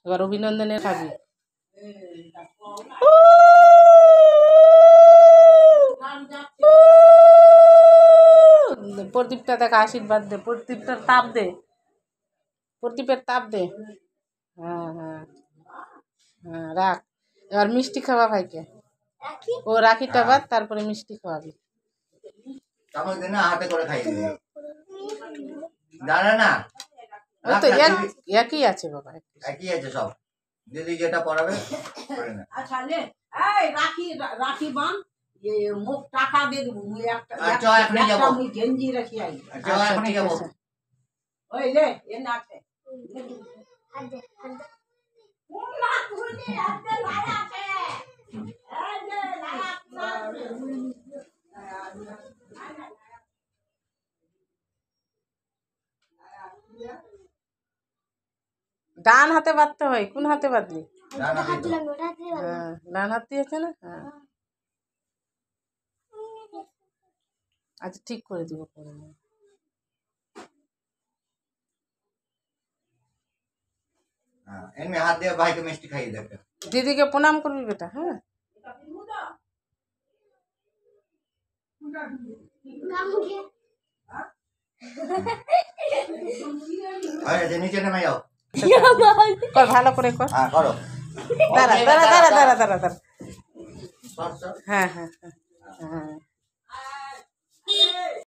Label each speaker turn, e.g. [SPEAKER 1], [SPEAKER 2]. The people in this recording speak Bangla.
[SPEAKER 1] এবার অভিনন্দনের খাবি। প্রদীপটা দেখ, আশীর্বাদ দে, প্রদীপটার তাপ দে, প্রদীপের তাপ দে। হ্যাঁ হ্যাঁ হ্যাঁ, রাখ। এবার মিষ্টি খাওয়া ভাইকে। ও রাখিটা বাদ, তারপরে মিষ্টি খাওয়াবি।
[SPEAKER 2] হাতে করে খাই দাঁড়া না,
[SPEAKER 1] ওই তো একই আছে বাবা,
[SPEAKER 2] একই আছে সব। দিদি যেটা পড়াবে
[SPEAKER 3] আচ্ছা লে, এই রাখি রাখি বান, মুখ টাকা দিয়ে দেবো। মুই একটা মুই গেঞ্জি রাখি আই।
[SPEAKER 2] এখনই যাবো।
[SPEAKER 3] ওই লে এ না আছে
[SPEAKER 1] ডান হাতে বাঁধতে হয়। কোন হাতে বাঁধলি?
[SPEAKER 2] হ্যাঁ,
[SPEAKER 1] হ্যাঁ, ডান হাত দিয়েছে না। হ্যাঁ, আচ্ছা ঠিক করে দিব পরে।
[SPEAKER 2] এমনি হাত দিয়ে ভাইকে মিষ্টি খাইয়ে দেবে।
[SPEAKER 1] দিদিকে প্রণাম করবি বেটা। হ্যাঁ,
[SPEAKER 2] নিচে নেমে যাও,
[SPEAKER 1] কর ভালো করে কর।
[SPEAKER 2] হ্যাঁ করো।
[SPEAKER 1] দাঁড়া দাঁড়া দাঁড়া দাঁড়া দাঁড়া দাঁড়া। হ্যাঁ হ্যাঁ হ্যাঁ হ্যাঁ।